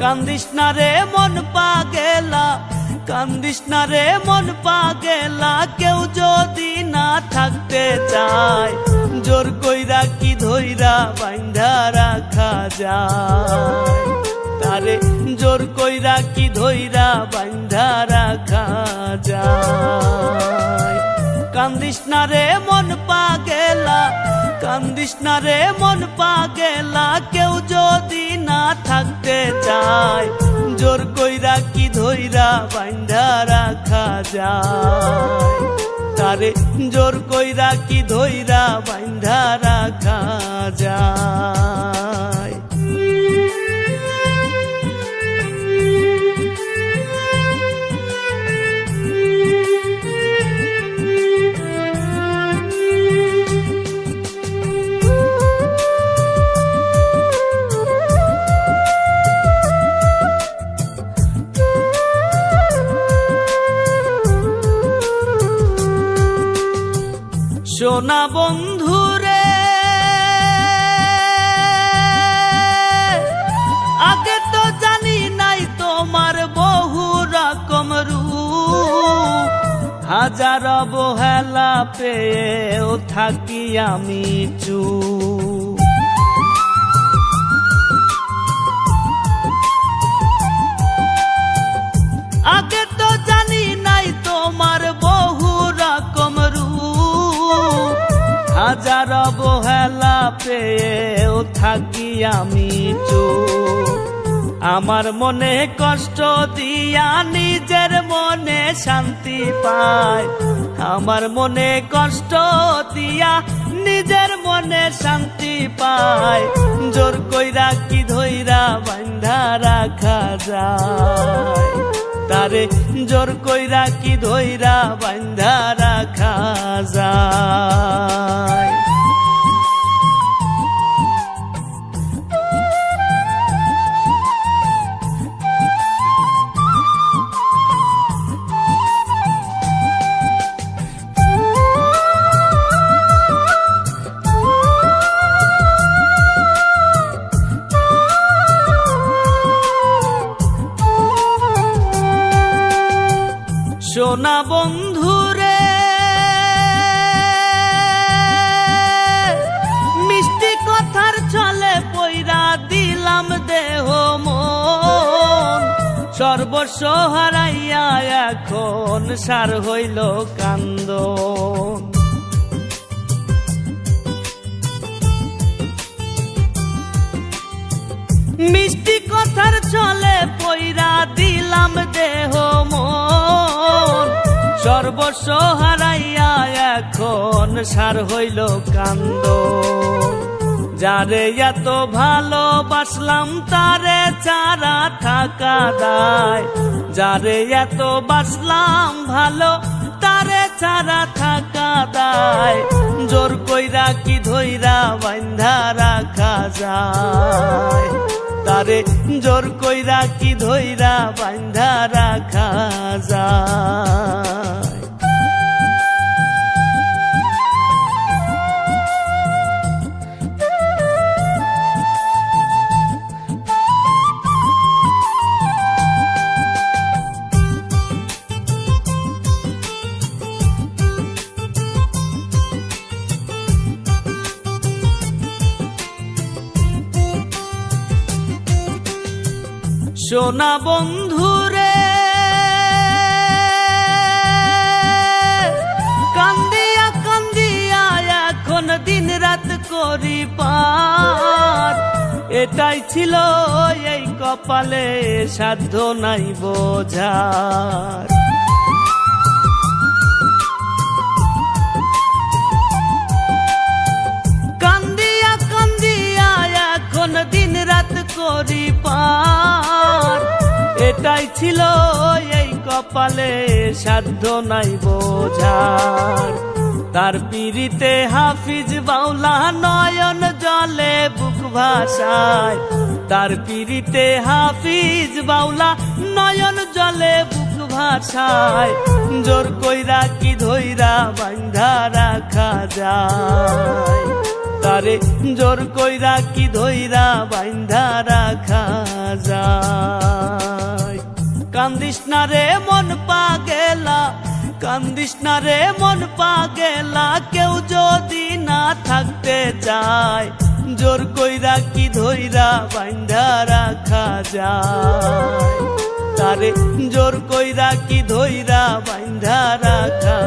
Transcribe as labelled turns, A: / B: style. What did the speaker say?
A: কান্দিস না রে মন পাগেলা, কান্দিস না রে মন পাগেলা, কেউ যদি না থাকতে চায় জোর কইরা কি ধইরা বাইন্ধা রাখা যায়, তারে জোর কইরা কি ধইরা বাইন্ধা রাখা যায়। কান্দিস না রে মন পাগেলা, কান্দিস না রে মন পাগেলা, কেউ যদি না থাকতে চায় জোর কইরা কি ধইরা বাইন্ধা রাখা যায়, তারে জোর কইরা কি ধইরা বাইন্ধা রাখা যায়। সোনা বন্ধুরে আগে তো জানি নাই তোমার বহু রকম রূপ, হাজার অবহেলা পেয়েও থাকি আমি চুপ। আগে তো জানি নাই তোমার বহু রকম রূপ, হাজার অবহেলা পেয়েও থাকি আমি চুপ। আমার মনে কষ্ট দিয়া নিজের মনে শান্তি পায়, আমার মনে কষ্ট দিয়া নিজের মনে শান্তি পায়, জোর কইরা কি ধইরা বাইন্ধা রাখা যায়, তারে জোর কইরা কি ধইরা বাইন্ধা রাখা যায়। সোনা বন্ধুরে মিষ্টি কথার ছলে পইরা দিলাম দেহ মন, সর্বস্ব হারাইয়া এখন সার হইল কান্দন। মিষ্টি কথার ছলে পইরা দিলাম দেহ মন, সর্বস্ব হারাইয়া এখন সার হইল কান্দন। যারে এত ভালোবাসলাম তারে ছাড়া থাকা দায়, যারে এত বাসলাম ভালো তারে ছাড়া থাকা দায়, জোর কইরা কি ধইরা বাইন্ধা রাখা যায়, তারে জোর কইরা কি ধইরা বাইন্ধা রাখা যায়। সোনা বন্ধুরে কান্দিয়া কান্দিয়া এখন দিন রাত করি পার, এটাই ছিল এই কপালে সাধ্য নাই বোঝার। কান্দিয়া কান্দিয়া এখন দিন রাত করি পার, এটাই ছিল এই কপালে সাধ্য নাই বোঝার। তার পিরিতে হাফিজ বাউলা নয়ন জলে বুক ভাসায়, তার পিরিতে হাফিজ বাউলা নয়ন জলে বুক ভাসায়, জোর কইরা কি ধইরা বাইন্ধা রাখা যায়, তারে জোর কইরা কি ধইরা বাইন্ধা রাখা যায়। কান্দিস না রে মন পাগেলা, কান্দিস না রে মন পাগেলা, কেউ যদি না থাকতে চায় জোর কইরা কি ধইরা বাইন্ধা রাখা যায়, তারে জোর কইরা কি ধইরা বাইন্ধা রাখা